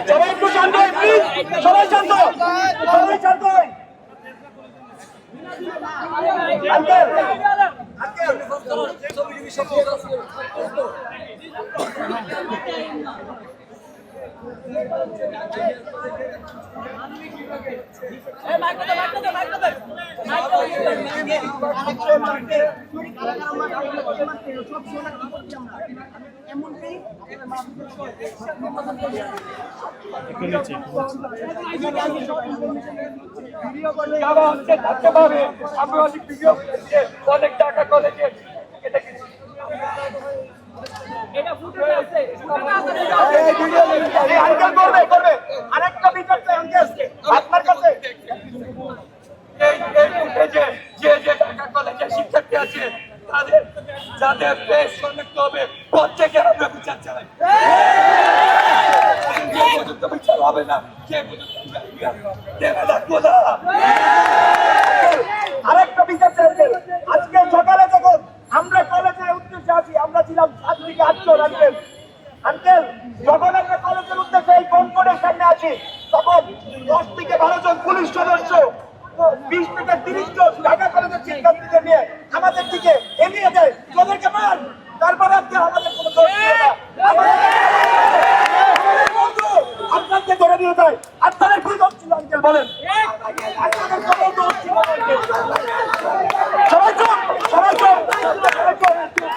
সবাই একটু শান্ত হয় প্লিজ, সবাই শান্ত, সবাই শান্ত হয়। অনেক টাকা কলেজে আরেকটা বিচার আপনার কাছে যে টাকা কলেজে শিক্ষার্থী আছে তাদের যাদের বেশ শনাক্ত হবে প্রত্যেকের আমরা বিচার চাই। বিচার হবে না আরেকটা বিচার চাই। আজকে সকালে যখন আমরা কলেজের উদ্দেশ্যে আছি, আমরা ছিলাম 7 থেকে 8 জন আঙ্কেল। যখন আমরা কলেজের উদ্দেশ্যে এই কনকর্ডের সামনে আছি তখন 10 থেকে 12 জন পুলিশ সদস্য 20 থেকে 30 জন ঢাকা কলেজের শিক্ষার্থীদের নিয়ে আমাদের দিকে এগিয়ে যায়, তাদেরকে মার। তারপরে আপনি আমাদের কোনো দোষ ছিল না, আপনাকে ধরে নিয়ে যায়। আপনাদের কি দোষ ছিল আঙ্কেল বলেন? আপনাদের কোনো দোষ ছিল না আঙ্কেল। সবাই চুপ, সবাই চুপ,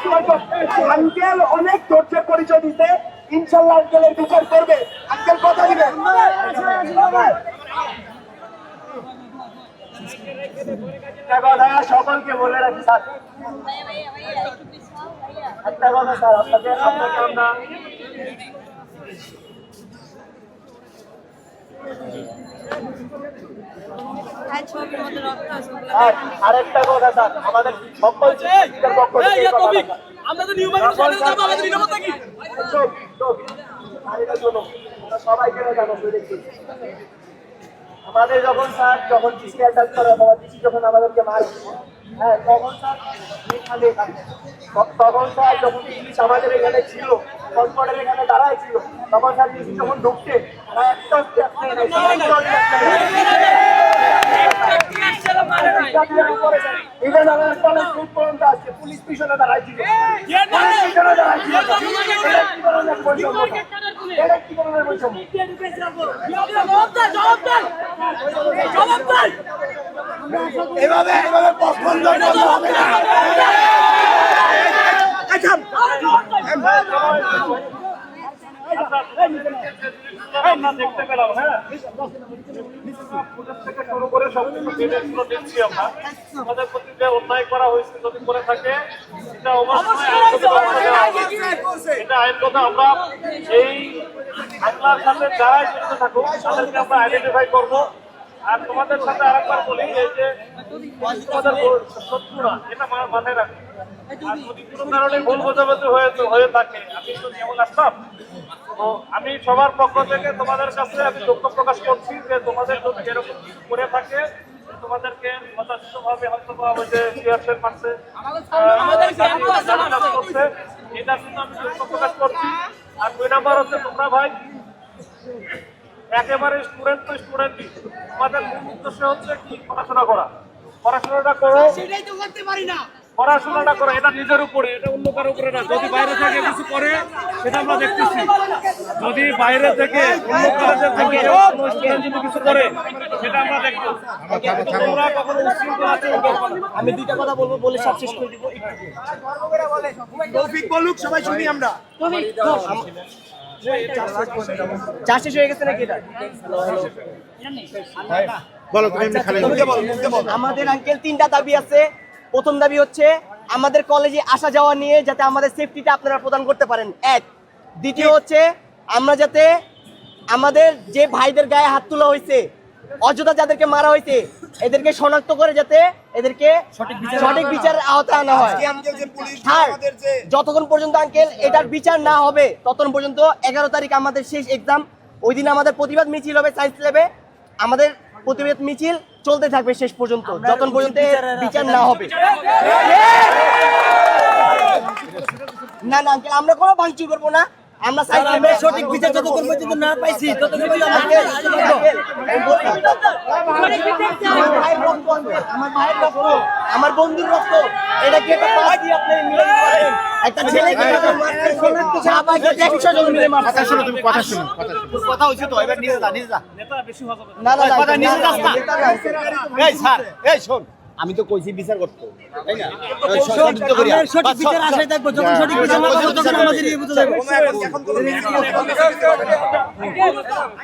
সবাই চুপ। আঙ্কেল অনেক ধৈর্যের পরিচয় দিতে, ইনশাল্লাহ আঙ্কেলের বিচার করবে। আঙ্কেল কথা দিবেন। সকলকে বলে রাখি স্যার, একটা কথা স্যার, আপনাকে আমরা আরেকটা কথা স্যার, আমাদের সকল সবাইকে জানো আমাদের যখন স্যার যখন ডিসি অ্যাটাক করে বা ডিসি যখন আমাদেরকে মারে, হ্যাঁ তখন স্যার এখানে তখন স্যার যখন পুলিশ আমাদের এখানে ছিল, কনকর্ডের এখানে দাঁড়ায় ছিল, তখন স্যার ডিসি যখন ঢুকছে একটা স্টেপ নেয় নাই, ইভেন আমাদের কলেজ রুট পর্যন্ত আসছে, পুলিশ পিছনে দাঁড়ায় ছিল, পিছনে দাঁড়ায় ছিল। এভাবে এভাবে পছন্দ হবে না। আমরা দেখতে পেলাম, হ্যাঁ থেকে শুরু করে সবকিছু ডিটেইলসগুলো দিচ্ছি আমরা। আমাদের প্রতি যে অন্যায় করা হয়েছে যদি করে থাকে এটা অবশ্যই এটা আইনগত। আমরা এই হামলার সাথে যারাই যুক্ত থাকুক তাদেরকে আমরা আইডেন্টিফাই করবো। আর তোমাদের সাথে আরেকবার বলি, এই যে তোমাদের শত্রুরা এটা মাথায় রাখবে। আর যদি কোনো কারণে ভুল বোঝাবুঝি হয়ে থাকে, আমি তো যেমন আসতাম, তো আমি সবার পক্ষ থেকে তোমাদের কাছে আমি দুঃখ প্রকাশ করছি যে তোমাদের যদি এরকম করে থাকে তোমাদেরকে যথাযথভাবে হয়তো যে চেয়ারম্যান মারছে এটার জন্য আমি দুঃখ প্রকাশ করছি। আর 2 নাম্বার হচ্ছে তোমরা ভাই একেবারে স্টুডেন্ট তো স্টুডেন্টই, তোমাদের মূল উদ্দেশ্য হচ্ছে কি পড়াশোনা করা। পড়াশোনাটা করো, সেটাই তো করতে পারি না। পড়াশোনাটা করো, এটা নিজের উপরে, এটা অন্য কারো উপরে না। যদি বাইরে থেকে কিছু করে সেটা আমরা দেখতেছি, যদি বাইরে থেকে অন্য কলেজের থেকে স্টুডেন্ট যদি কিছু করে সেটা আমরা দেখবো। তোমরা কখনো উচ্ছৃঙ্খল আচরণ করবে না। আমি 2টা কথা বলবো, বলে সব শেষ করে দিব। তৌফিক বলুক, সবাই শুনি আমরা। চা শেষ হয়ে গেছে নাকি? এটা বলো তুমি, আমাদের আঙ্কেল 3টা দাবি আছে। প্রথম দাবি হচ্ছে আমাদের কলেজে আসা যাওয়া নিয়ে যাতে আমাদের সেফটিটা আপনারা প্রদান করতে পারেন, 1। দ্বিতীয় হচ্ছে আমরা যাতে আমাদের যে ভাইদের গায়ে হাত তোলা হয়েছে অযথা যাদেরকে মারা হয়েছে এদেরকে শনাক্ত করে যাতে এদেরকে সঠিক বিচারের আওতায় আনা হয়। আর যতক্ষণ পর্যন্ত আঙ্কেল এটার বিচার না হবে ততক্ষণ পর্যন্ত 11 তারিখ আমাদের শেষ এক্সাম। ওই দিন আমাদের প্রতিবাদ মিছিল হবে সায়েন্স ল্যাবে। আমাদের প্রতিবাদ মিছিল চলতে থাকবে শেষ পর্যন্ত, যতক্ষণ পর্যন্ত এর বিচার না হবে। না না আঙ্কেল, আমরা কোনো ভাঙচুর করবো না। আমরা সঠিক বিচার যতক্ষণ পর্যন্ত না পাইছি ততক্ষণ আমার ভাইয়ের রক্ত, আমার বন্ধুর রক্ত, এটা কি একটা পাস দিয়ে আপনি মিলে দিতে পারেন? একটা ছেলেকে শাহবাগে 100 জন মিলে মারছে। কথা শোনো, তুমি কথা শোনো, কথা হচ্ছে তো, এবার নিজে যা। না না কথা নিজে যাস না। এই স্যার, এই শোন, আমি তো কইছি বিচার করতে, তাই না? সঠিক বিচার আশায় থাকবো, যখন সঠিক বিচার না হবে তখন আমাদের এই বুঝতে যাবে।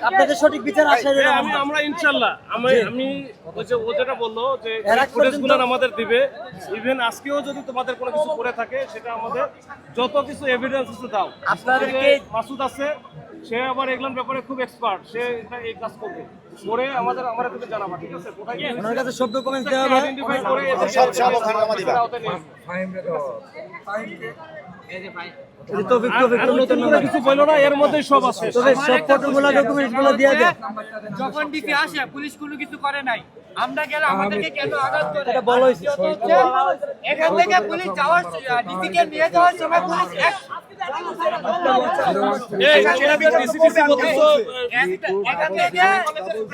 আপনাদের সঠিক বিচার আশায় আমরা ইনশাআল্লাহ আমি ওই যে ও যেটা বললো যে ফুটেজগুলো আমাদের দিবে। ইভেন আজকেও যদি তোমাদের কোনো কিছু করে থাকে সেটা আমাদের যত কিছু এভিডেন্স আছে দাও। আপনাদেরকে মাসুদ আছে, সে আবার এগুলোর ব্যাপারে খুব এক্সপার্ট, সে এটা এই কাজ করবে করে আমরা কিন্তু জানাবো, ঠিক আছে? কোথায় গিয়ে ওনার কাছে সব ডকুমেন্টস দেওয়া হবে, আইডেন্টিফাই করে সব ওখানে জমা দিবা। নতুন করে কিছু বললো না, এর মধ্যেই সব আছে। তবে সব ফটোগুলো ডকুমেন্টসগুলো দিয়ে দে। যখন ডিসি আসে পুলিশ কোনো কিছু করে নাই, আমরা গেলে আমাদেরকে কেন আঘাত করে? এটা বলা হয়েছে। এখান থেকে পুলিশ যাওয়ার ডিসি কে নিয়ে যাওয়ার সময় পুলিশ এই এনাদের ডিসিটিসি বলতেছো এখান থেকে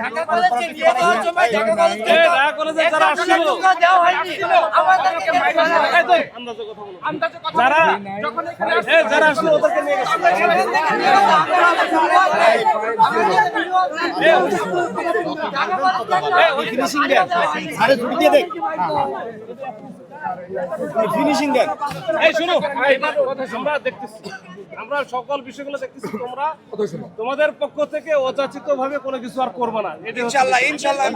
ঢাকা কলেজে নিয়ে যাওয়ার সময় ঢাকা কলেজে এই ঢাকা কলেজে যারা আসছিল দেওয়া হয়নি, আমাদেরকে এই তো আন্দাজে কথা বলো। যারা যারা আসলো ওদেরকে নিয়ে গেছে। ফিনিশিং দেন, আরে ছুটি দিয়ে দেখ, ফিনিশিং দেন। এই শুনো, এবার আমরা দেখতেছি, আমরা সকল বিষয়গুলো দেখতেছি। তোমরা তোমাদের পক্ষ থেকে অযাচিত ভাবে কোনো কিছু আর করবে না, এটা ইনশাআল্লাহ ইনশাআল্লাহ।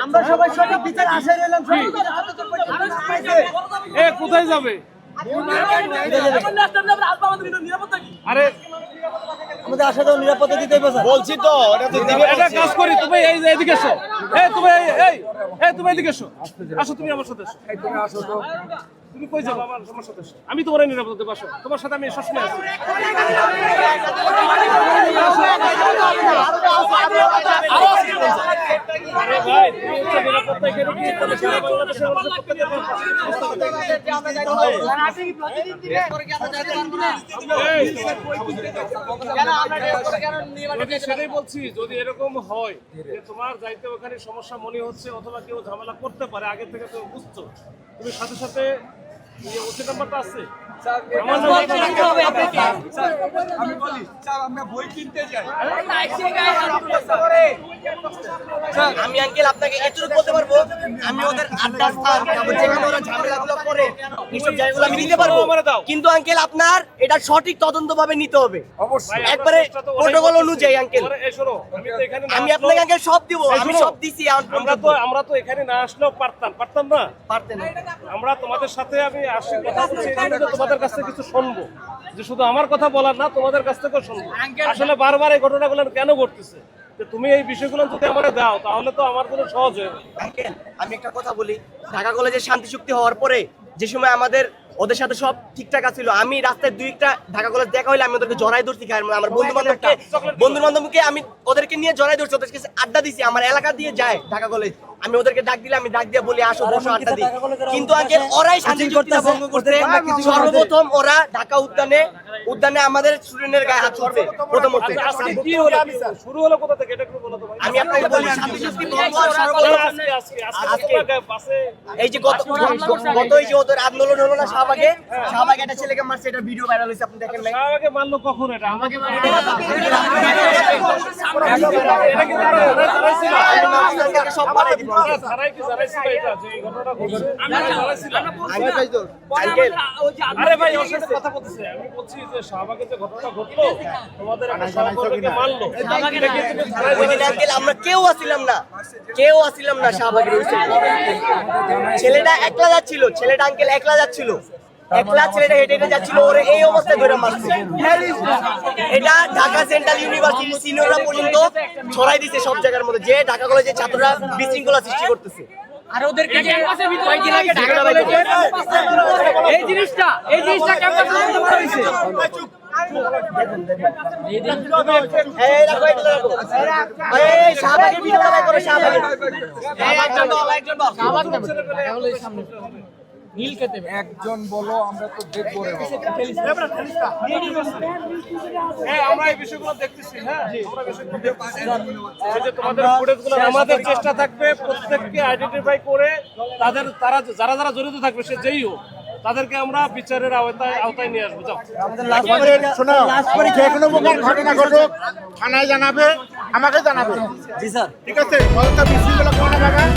আমরা সবাই সঠিক বিচার আশায় রইলাম। কোথায় যাবে? আরে আমাদের আশা তো নিরাপত্তা দিতে হবে। বলছি তো, এটা তো দিবে। একটা কাজ করি, তুমি এই যে এদিকে এসো। তুমি এদিকে এসো, আসো, তুমি আমার সাথে এসো। তুমি কই যাবো? আমার সাথে এসো, আমি তোমার নিরাপত্তা দেবো। আসো, তোমার সাথে আমি সবসময় আছি। আরে ভাই, তুমি হচ্ছে নিরাপত্তা এখানে কি তাহলে সারা বাংলাদেশের মধ্যে সেটাই বলছি। যদি এরকম হয় যে তোমার যাইতে ওখানে সমস্যা মনে হচ্ছে অথবা কেউ ঝামেলা করতে পারে, আগে থেকে তুমি বুঝছো, তুমি সাথে সাথে ওসি নাম্বারটা আছে আমি আঙ্কেল আপনাকে এতটুকু বলতে পারবো, আমি ওদের আড্ডা স্থান যেখানে ওরা ঝামেলাগুলো করে এইসব জায়গাগুলো আমি নিতে পারবো, কিন্তু আঙ্কেল আপনার এটা সঠিক তদন্ত ভাবে নিতে হবে একবারে প্রোটোকল অনুযায়ী। আঙ্কেল আমি আপনাকে আঙ্কেল সব দিব, আমি সব দিছি। আমরা তো এখানে না আসলেও পারতাম না। পারতেন আমরা তোমাদের সাথে আমি আসি, কথা বলছি এই জন্য যে তোমাদের কাছ থেকে কিছু শুনবো, যে শুধু আমার কথা বলার না, তোমাদের কাছ থেকেও শুনবো আসলে বারবার এই ঘটনাগুলো কেন ঘটতেছে। যে তুমি এই বিষয়গুলো যদি আমাকে দাও তাহলে তো আমার জন্য সহজ হয়ে যাবে। আঙ্কেল আমি একটা কথা বলি, ঢাকা কলেজের শান্তি চুক্তি হওয়ার পরে যে সময় আমাদের ওদের সাথে সব ঠিকঠাক আছিল, আমি রাস্তায় দুইটা ঢাকা কলেজ দেখা হইলে আমি ওদেরকে জড়াই ধরছি। আমার বন্ধু বান্ধবকে আমি ওদেরকে নিয়ে জড়াই ধরছি, ওদের কাছে আড্ডা দিছি। আমার এলাকা দিয়ে যায় ঢাকা কলেজ, আমি ওদেরকে ডাক দিলে আমি ডাক দিয়ে বলি আসো বসো আড্ডা দিই। কিন্তু আঙ্কেল ওরাই শান্তি চুক্তিটা ভঙ্গ করতে সর্বপ্রথম ওরা ঢাকা উদ্যানে আমাদের স্টুডেন্টের গায়ে হাত তুলছে প্রথমত। আজকে কি হলো, শুরু হলো কোথা থেকে এটা একটু বলো তো ভাই। আমি আপনাকে বলি শান্তি চুক্তি ভঙ্গ হওয়ার সর্বপ্রথম এই যে গত এই যে ওদের আন্দোলন হলো না শাহবাগে একটা ছেলেকে মারছে, এটা ভিডিও ভাইরাল হয়েছে, আপনি দেখেন নাই? শাহবাগে মারলো কখন? এটা আমাকে সব বাড়াই দিব। আরে ভাই ওর সাথে কথা বলতেছে, আমি বলছি যে শাহবাগে যে ঘটনাটা ঘটলো, তোমাদের একটা সহকর্মীকে মারলো, আমরা কেউ আসিলাম না শাহবাগের। ছেলেটা একলা যাচ্ছিল, আঙ্কেল একলা যাচ্ছিল, একলা ছেলেটা হেঁটে হেঁটে যাচ্ছিল, ওরে এই অবস্থায় ধরে মারছে। এটা ঢাকা সেন্ট্রাল ইউনিভার্সিটির সিনিয়ররা পর্যন্ত ছড়াই দিছে সব জায়গার মধ্যে, যে ঢাকা কলেজের ছাত্ররা বিশৃঙ্খলা সৃষ্টি করতেছে। আর ওদেরকে ক্যাম্পাসের ভিতরে কয়েকদিন আগে ঢাকা কলেজে এই জিনিসটা ক্যাম্পাসে বন্ধ করা হয়েছে। এই দেখো, এটা দেখো। এই শাহবাগের ভিডিওটা বের করো, শাহবাগের। একজন বলো, আমরা তো দেখবো রে বাবা। আমরা এই বিষয়গুলো দেখতেছি, হ্যাঁ আমরা বিষয়গুলো দেখতেছি। এই যে তোমাদের ফুটেজগুলো, আমাদের চেষ্টা থাকবে প্রত্যেককে আইডেন্টিফাই করে তারা যারা জড়িত থাকবে, সে যেই হোক, তাদেরকে আমরা বিচারের আওতায় নিয়ে আসবো। যাও। শোনো, যে কোনো প্রকার ঘটনা ঘটুক থানায় জানাবে, আমাকে জানাবে। জি স্যার। ঠিক আছে, বিশৃঙ্খলা কোনো জায়গায়